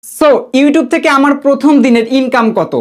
So YouTube থেকে আমার প্রথম দিনের ইনকাম কত,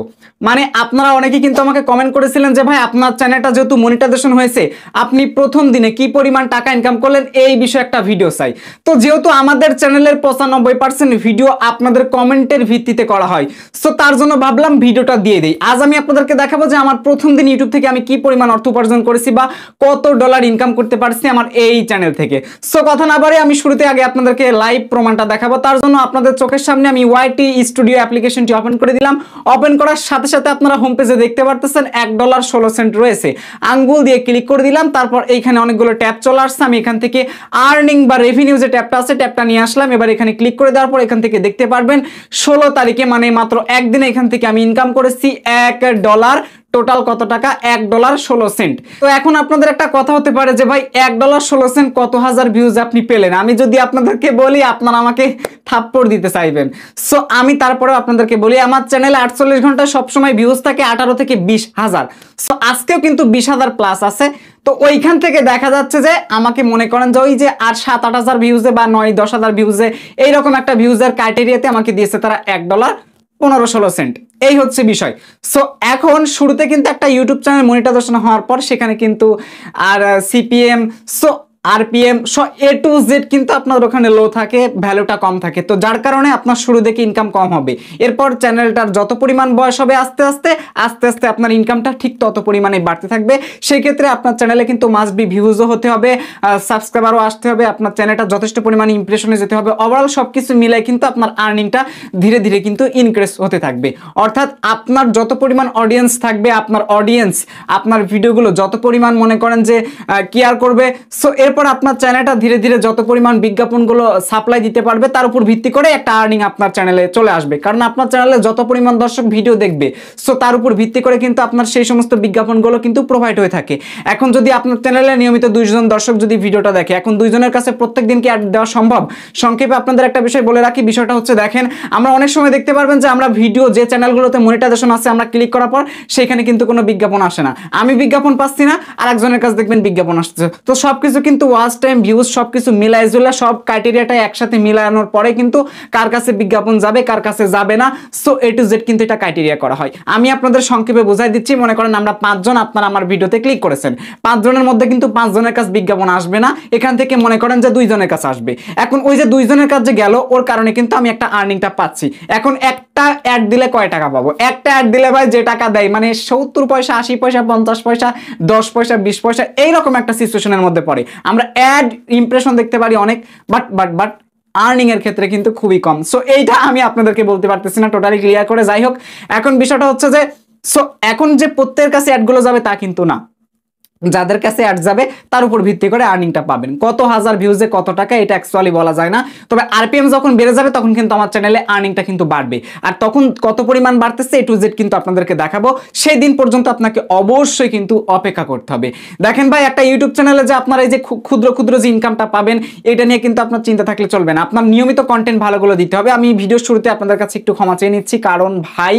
মানে আপনারা অনেকে কিন্তু আমাকে কমেন্ট করেছিলেন যে ভাই আপনার চ্যানেলটা যেহেতু মনিটাইজেশন হয়েছে আপনি প্রথম দিনে কি পরিমাণ টাকা ইনকাম করলেন এই বিষয়ে একটা ভিডিও চাই। তো যেহেতু আমাদের চ্যানেলের 95% ভিডিও আপনাদের কমেন্টের ভিত্তিতে করা হয়, সো তার জন্য ভাবলাম ভিডিওটা দিয়ে দিই। আজ আমি আপনাদেরকে দেখাবো যে আমার প্রথম দিন ইউটিউব থেকে আমি কি পরিমাণ অর্থ উপার্জন করেছি বা কত ডলার ইনকাম করতে পারছি আমার এই চ্যানেল থেকে। সো কথা না বাড়ে আমি শুরুতে আগে আপনাদেরকে লাইভ প্রমাণটা দেখাবো। তার জন্য আপনাদের চোখের সামনে আমি ওয়াইটি স্টুডিও অ্যাপ্লিকেশনটি ওপেন করে দিলাম। ওপেন করার সাথে সাথে আপনারা হোম পেজে দেখতে পারতেছেন $1.16 রয়েছে। আঙ্গুল দিয়ে ক্লিক করে দিলাম, তারপর এইখানে অনেকগুলো ট্যাব চলে আসছে। আমি এখান থেকে আর্নিং বা রেভিনিউ যে ট্যাবটা আছে ট্যাবটা নিয়ে আসলাম। এবার এখানে ক্লিক করে দেওয়ার পর এখান থেকে দেখতে পারবেন 16 তারিখে মানে মাত্র একদিনে এখান থেকে আমি ইনকাম করেছি $1। টোটাল কত টাকা? $1.16। তো এখন আপনাদের একটা কথা হতে পারে যে ভাই $1.16 কত হাজার ভিউজ আপনি পেলেন। আমি যদি আপনাদেরকে বলি আপনারা আমাকে থাপ্পড় দিতে চাইবেন। সো আমি তারপরে আপনাদেরকে বলি আমার চ্যানেলে 48 ঘন্টায় সবসময় ভিউজ থাকে 18 থেকে 20,000। সো আজকেও কিন্তু 20,000 প্লাস আছে। তো ওইখান থেকে দেখা যাচ্ছে যে আমাকে মনে করেন যে ওই যে আর 7-8 হাজার ভিউজে বা 9-10 হাজার ভিউজে এইরকম একটা ভিউজের ক্রাইটেরিয়াতে আমাকে দিয়েছে তারা $1.15। এই হচ্ছে বিষয়। সো এখন শুরুতে কিন্তু একটা ইউটিউব চ্যানেল মনিটাইজেশন হওয়ার পর সেখানে কিন্তু আর CPM so RPM A to Z কিন্তু আপনার ওখানে লো থাকে, ভ্যালুটা কম থাকে। তো যার কারণে আপনার শুরু থেকে ইনকাম কম হবে। এরপর চ্যানেলটার যত পরিমাণ বয়স হবে আস্তে আস্তে আস্তে আস্তে আপনার ইনকামটা ঠিক তত পরিমাণে বাড়তে থাকবে। সেই ক্ষেত্রে আপনার চ্যানেলে কিন্তু মাস্ট বি ভিউজও হতে হবে, সাবস্ক্রাইবারও আসতে হবে, আপনার চ্যানেলটা যথেষ্ট পরিমাণে ইমপ্রেশনে যেতে হবে। ওভারঅল সব কিছু মিলাই কিন্তু আপনার আর্নিংটা ধীরে ধীরে কিন্তু ইনক্রিজ হতে থাকবে। অর্থাৎ আপনার যত পরিমাণ অডিয়েন্স থাকবে, আপনার অডিয়েন্স আপনার ভিডিওগুলো যত পরিমাণ মনে করেন যে কেয়ার করবে, সো এরপর আপনার চ্যানেলটা ধীরে ধীরে যত পরিমাণ বিজ্ঞাপনগুলো সাপ্লাই দিতে পারবে তার উপর ভিত্তি করে একটা আর্নিং আপনার চ্যানেলে চলে আসবে। কারণ আপনার চ্যানেলে যত পরিমাণ দর্শক ভিডিও দেখবে, সো তার উপর ভিত্তি করে কিন্তু আপনার সেই সমস্ত বিজ্ঞাপনগুলো কিন্তু প্রোভাইড হয়ে থাকে। এখন যদি আপনার চ্যানেলে নিয়মিত 2 জন দর্শক যদি ভিডিওটা দেখে, এখন 2 জনের কাছে প্রত্যেকদিন কি অ্যাড দেওয়া সম্ভব? সংক্ষেপে আপনাদের একটা বিষয় বলে রাখি। বিষয়টা হচ্ছে দেখেন আমরা অনেক সময় দেখতে পারবেন যে আমরা ভিডিও যে চ্যানেলগুলোতে মনিটাইজেশন আছে আমরা ক্লিক করার পর সেখানে কিন্তু কোনো বিজ্ঞাপন আসে না, আমি বিজ্ঞাপন পাচ্ছি না, আর একজনের কাছে দেখবেন বিজ্ঞাপন আসছে। তো সবকিছু কিন্তু ওয়াচ টাইম ভিউজ সবকিছু মিলাই জুলা সব ক্রাইটেরিয়াটা একসাথে মিলানোর পরে কিন্তু কার কাছে বিজ্ঞাপন যাবে কার কাছে যাবে না, সো এ টু জেড কিন্তু এটা ক্রাইটেরিয়া করা হয়। আমি আপনাদের সংক্ষেপে বোঝাই দিচ্ছি। মনে করেন আমরা 5 জন আপনারা আমার ভিডিওতে ক্লিক করেছেন, 5 জনের মধ্যে কিন্তু 5 জনের কাছে বিজ্ঞাপন আসবে না, এখান থেকে মনে করেন যে 2 জনের কাছে আসবে। এখন ওই যে 2 জনের কাছে গেল ওর কারণে কিন্তু আমি একটা আর্নিংটা পাচ্ছি। এখন একটা অ্যাড দিলে কয় টাকা পাবো? একটা অ্যাড দিলে ভাই যে টাকা দেয় মানে 70 পয়সা 80 পয়সা 50 পয়সা 10 পয়সা 20 পয়সা এইরকম একটা সিচুয়েশনের মধ্যে পড়ে। আমরা অ্যাড ইমপ্রেশন দেখতে পারি অনেক, বাট আর্নিং এর ক্ষেত্রে কিন্তু খুবই কম। সো এইটা আমি আপনাদেরকে বলতে পারতেছি না টোটালি ক্লিয়ার করে। যাই হোক, এখন বিষয়টা হচ্ছে যে সো এখন যে প্রত্যেকের কাছে অ্যাডগুলো যাবে তা কিন্তু না, যাদের কাছে অ্যাড যাবে তার উপর ভিত্তি করে আর্নিংটা পাবেন। কত হাজার ভিউজে কত টাকা এটা অ্যাকচুয়ালি বলা যায় না, তবে আরপিএম যখন বেড়ে যাবে তখন কিন্তু আমার চ্যানেলে আর্নিংটা কিন্তু বাড়বে। আর তখন কত পরিমাণ বাড়তেছে এ টু জেড কিন্তু আপনাদেরকে দেখাবো। সেই দিন পর্যন্ত আপনাকে অবশ্যই কিন্তু অপেক্ষা করতে হবে। দেখেন ভাই, একটা ইউটিউব চ্যানেলে যে আপনারা এই যে ক্ষুদ্র ক্ষুদ্র যে ইনকামটা পাবেন এটা নিয়ে কিন্তু আপনার চিন্তা থাকলে চলবে না। আপনার নিয়মিত কন্টেন্ট ভালোগুলো দিতে হবে। আমি ভিডিওর শুরুতে আপনাদের কাছে একটু ক্ষমা চেয়ে নিচ্ছি, কারণ ভাই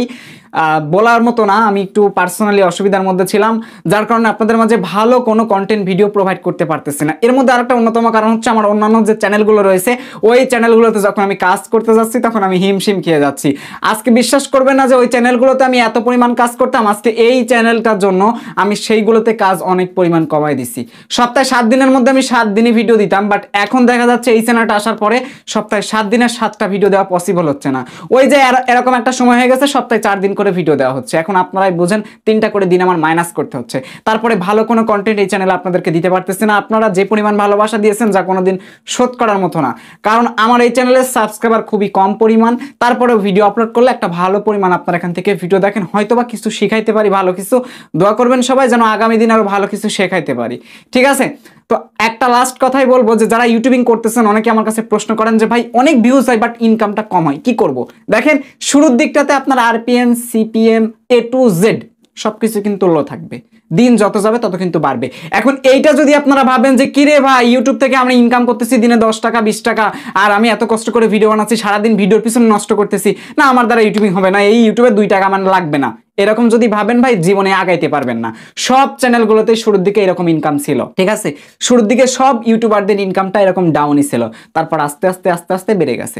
বলার মতো না, আমি একটু পার্সোনালি অসুবিধার মধ্যে ছিলাম, যার কারণে আপনাদের মাঝে ভালো কোনো কন্টেন্ট ভিডিও প্রোভাইড করতে পারতেছি না। এর মধ্যে আরেকটা অন্যতম কারণ হচ্ছে আমার অন্যান্য যে চ্যানেলগুলো রয়েছে ওই চ্যানেলগুলোতে যখন আমি কাজ করতে যাচ্ছি তখন আমি হিমশিম খেয়ে যাচ্ছি। আজকে বিশ্বাস করবেন না যে ওই চ্যানেলগুলোতে আমি এত পরিমাণ কাজ করতাম, আজকে এই চ্যানেলটার জন্য আমি সেইগুলোতে কাজ অনেক পরিমাণ কমাই দিছি। সপ্তাহে 7 দিনের মধ্যে আমি 7 দিনই ভিডিও দিতাম, বাট এখন দেখা যাচ্ছে এই চ্যানেলটা আসার পরে সপ্তাহে 7 দিনের 7টা ভিডিও দেওয়া পসিবল হচ্ছে না। ওই যে এরকম একটা সময় হয়ে গেছে সপ্তাহে 4 দিন করে ভিডিও দেওয়া হচ্ছে। এখন আপনারাই বুঝেন 3টা করে দিন আমার মাইনাস করতে হচ্ছে, তারপরে ভালো কোনো কন্টেন্ট এই চ্যানেলে আপনাদেরকে দিতে পারতেছি না। আপনারা যে পরিমাণ ভালোবাসা দিয়েছেন যা কোনোদিন শোধ করার মতো না, কারণ আমার এই চ্যানেলের সাবস্ক্রাইবার খুবই কম পরিমাণ। তারপরে ভিডিও আপলোড করলে একটা ভালো পরিমাণ আপনারা এখান থেকে ভিডিও দেখেন, হয়তোবা কিছু শিখাইতে পারি, ভালো কিছু। দোয়া করবেন সবাই যেন আগামী দিন আরো ভালো কিছু শেখাইতে পারি, ঠিক আছে? তো একটা লাস্ট কথাই বলবো যে যারা ইউটিউবিং করতেছেন অনেকে আমার কাছে প্রশ্ন করেন যে ভাই অনেক ভিউজ হয় বাট ইনকামটা কম হয়, কি করব? দেখেন, শুরুর দিকটাতে আপনার RPM CPM A to Z সবকিছু কিন্তু লো থাকবে, দিন যত যাবে তত কিন্তু বাড়বে। এখন এইটা যদি আপনারা ভাবেন যে কিরে ভাই ইউটিউব থেকে আমরা ইনকাম করতেছি দিনে 10 টাকা 20 টাকা, আর আমি এত কষ্ট করে ভিডিও বানাচ্ছি সারাদিন ভিডিওর পিছনে নষ্ট করতেছি, না আমার দ্বারা ইউটিউবিং হবে না, এই ইউটিউবে 2 টাকা আমার লাগবে না, এরকম যদি ভাবেন ভাই জীবনে আগাইতে পারবেন না। সব চ্যানেলগুলোতে শুরুর দিকে এরকম ইনকাম ছিল, ঠিক আছে, শুরুর দিকে সব ইউটিউবারদের ইনকামটা এরকম ডাউনই ছিল, তারপর আস্তে আস্তে আস্তে আস্তে বেড়ে গেছে।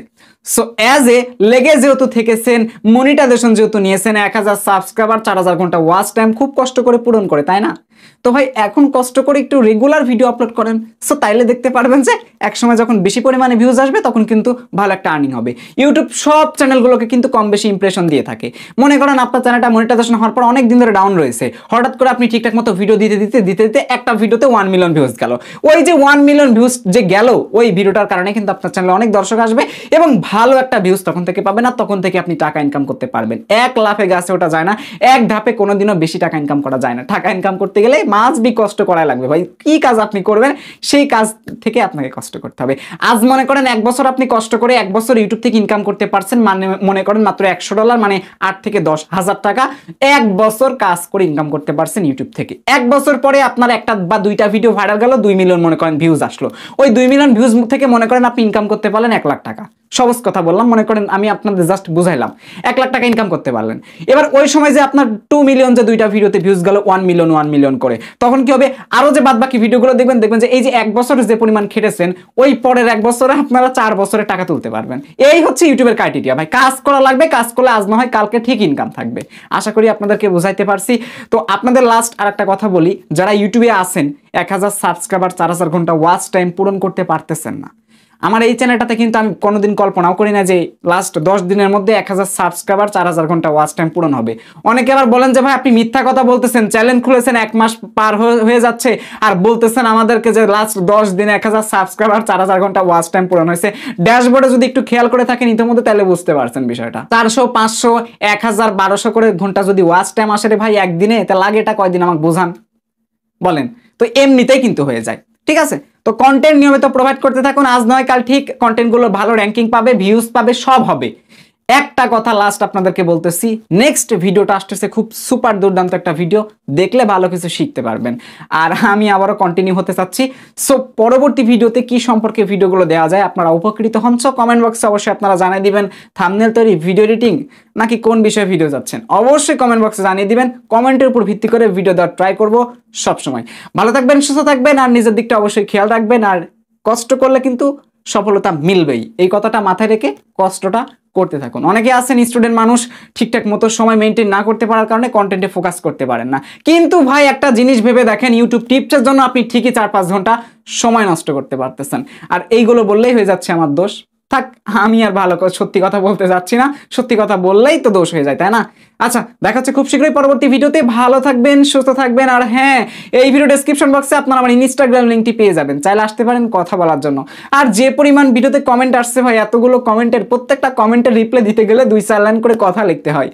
সো অ্যাজ এ লেগে যেহেতু থেকেছেন, মনিটাইজেশন যেহেতু নিয়েছেন, 1000 সাবস্ক্রাইবার 4000 ঘন্টা ওয়াচ টাইম খুব কষ্ট করে পূরণ করে, তাই না? তো ভাই এখন কষ্ট করে একটু রেগুলার ভিডিও আপলোড করেন, সো তাইলে দেখতে পারবেন যে একসময় যখন বেশি পরিমাণে ভিউজ আসবে তখন কিন্তু ভালো একটা আর্নিং হবে। ইউটিউব সব চ্যানেলগুলোকে কিন্তু কম বেশি ইমপ্রেশন দিয়ে থাকে। মনে করেন আপনার চ্যানেলটা মনিটাইজেশন হওয়ার পর অনেক দিন ধরে ডাউন রয়েছে, হঠাৎ করে আপনি ঠিকঠাক মতো ভিডিও দিতে দিতে দিতে দিতে একটা ভিডিওতে 1 মিলিয়ন ভিউজ গেল। ওই যে 1 মিলিয়ন ভিউজ যে গেল, ওই ভিডিওটার কারণে কিন্তু আপনার চ্যানেলে অনেক দর্শক আসবে এবং ভালো একটা ভিউজ তখন থেকে পাবেন, আর তখন থেকে আপনি টাকা ইনকাম করতে পারবেন। এক লাফে গাছে ওঠা যায় না, এক ধাপে কোনোদিনও বেশি টাকা ইনকাম করা যায় না। টাকা ইনকাম করতে গেলে মাস্ট বি কষ্ট করা লাগবে ভাই। কি কাজ আপনি করবেন সেই কাজ থেকে আপনাকে কষ্ট করতে হবে। আজ মনে করেন 1 বছর আপনি কষ্ট করে 1 বছর ইউটিউব থেকে ইনকাম করতে পারছেন, মানে মনে করেন মাত্র $100, মানে 8 থেকে 10,000 টাকা 1 বছর কাজ করে ইনকাম করতে পারছেন ইউটিউব থেকে। 1 বছর পরে আপনার একটা বা দুইটা ভিডিও ভাইরাল গেল, 2 মিলিয়ন মনে করেন ভিউজ আসলো, ওই 2 মিলিয়ন ভিউজ থেকে মনে করেন আপনি ইনকাম করতে পারলেন 1 লাখ টাকা। সহজ কথা বললাম, মনে করেন আমি আপনাদের জাস্ট বুঝাইলাম, 1 লাখ টাকা ইনকাম করতে পারলেন। এবার ওই সময় যে আপনার 2 মিলিয়ন যে দুইটা ভিডিওতে ভিউজ গেল 1 মিলিয়ন করে, তখন কি হবে? আরো যে বাদ বাকি ভিডিওগুলো দেখবেন যে এই যে 1 বছরে যে পরিমাণ খেটেছেন, ওই পরের 1 বছরে আপনারা 4 বছরে টাকা তুলতে পারবেন। এই হচ্ছে ইউটিউবের ক্রাইটেরিয়া ভাই। কাজ করা লাগবে, কাজ করলে আজ না হয় কালকে ঠিক ইনকাম থাকবে। আশা করি আপনাদেরকে বুঝাইতে পারছি। তো আপনাদের লাস্ট আর একটা কথা বলি, যারা ইউটিউবে আছেন 1000 সাবস্ক্রাইবার 4000 ঘন্টা ওয়াচ টাইম পূরণ করতে পারতেছেন না, আমার এই চ্যানেলটাতে কিন্তু আমি কোনোদিন কল্পনাও করি না যে লাস্ট 10 দিনের মধ্যে 1000 সাবস্ক্রাইবার 4000 ঘন্টা ওয়াচ টাইম পূরণ হবে। অনেকে আবার বলেন যে ভাই আপনি মিথ্যা কথা বলতেছেন, চ্যানেল খুলেছেন 1 মাস পার হয়ে যাচ্ছে আর বলতেছেন আমাদেরকে যে লাস্ট 10 দিনে 1000 সাবস্ক্রাইবার 4000 ঘন্টা ওয়াচ টাইম পূরণ হয়েছে। ড্যাশবোর্ডে যদি একটু খেয়াল করে থাকেন ইতিমধ্যে তাহলে বুঝতে পারছেন বিষয়টা। 400 500 1000 1200 করে ঘন্টা যদি ওয়াচ টাইম আসে রে ভাই একদিনে, তা লাগে এটা কয়দিন আমাকে বোঝান বলেন? তো এমনিতেই কিন্তু হয়ে যায়, ঠিক আছে? তো কন্টেন্ট নিয়মিত প্রোভাইড করতে থাকুন, আজ নয় কাল ঠিক কন্টেন্টগুলো ভালো র্যাঙ্কিং পাবে, ভিউজ পাবে, সব হবে। একটা কথা লাস্ট আপনাদেরকে বলতেছি, নেক্সট ভিডিওটা আসতেছে খুব সুপার দুর্দান্ত একটা ভিডিও, দেখলে ভালো কিছু শিখতে পারবেন। আর আমি আবারও কন্টিনিউ হতে চাচ্ছি। সো পরবর্তী ভিডিওতে কি সম্পর্কে ভিডিওগুলো দেওয়া যায় আপনারা উপকৃত হন, সো কমেন্ট বক্সে অবশ্যই আপনারা জানিয়ে দিবেন। থাম্বনেল তৈরি, ভিডিও এডিটিং নাকি কোন বিষয়ে ভিডিও যাচ্ছেন অবশ্যই কমেন্ট বক্সে জানিয়ে দিবেন। কমেন্টের উপর ভিত্তি করে ভিডিও দেওয়ার ট্রাই করব সবসময়। ভালো থাকবেন, সুস্থ থাকবেন, আর নিজের দিকটা অবশ্যই খেয়াল রাখবেন। আর কষ্ট করলে কিন্তু সফলতা মিলবেই, এই কথাটা মাথায় রেখে কষ্টটা করতে থাকুন। অনেকে আছেন স্টুডেন্ট মানুষ, ঠিকঠাক মতো সময় মেনটেন না করতে পারার কারণে কন্টেন্টে ফোকাস করতে পারেন না। কিন্তু ভাই একটা জিনিস ভেবে দেখেন, ইউটিউব টিপসের জন্য আপনি ঠিকই 4-5 ঘন্টা সময় নষ্ট করতে পারতেছেন, আর এইগুলো বললেই হয়ে যাচ্ছে আমার দোষ। থাক, আমি আর ভালো করে সত্যি কথা বলতে যাচ্ছি না, সত্যি কথা বললেই তো দোষ হয়ে যায়, তাই না? আচ্ছা, দেখা হচ্ছে খুব শীঘ্রই পরবর্তী ভিডিওতে। ভালো থাকবেন, সুস্থ থাকবেন। আর হ্যাঁ, এই ভিডিও ডেসক্রিপশন বক্সে আপনারা আমার ইনস্টাগ্রাম লিঙ্কটি পেয়ে যাবেন, চাইলে আসতে পারেন কথা বলার জন্য। আর যে পরিমাণ ভিডিওতে কমেন্ট আসছে ভাই, এতগুলো কমেন্টের প্রত্যেকটা কমেন্টের রিপ্লাই দিতে গেলে 2-4 লাইন করে কথা লিখতে হয়।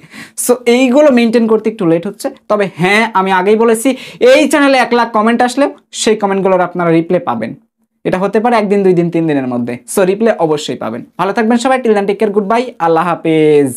সো এইগুলো মেনটেন করতে একটু লেট হচ্ছে, তবে হ্যাঁ আমি আগেই বলেছি এই চ্যানেলে 1 লাখ কমেন্ট আসলেও সেই কমেন্টগুলোর আপনারা রিপ্লাই পাবেন। এটা হতে পারে 1 দিন 2 দিন 3 দিনের মধ্যে, সো রিপ্লাই অবশ্যই পাবেন। ভালো থাকবেন সবাই, till then take care, good bye, আল্লাহ হাফেজ।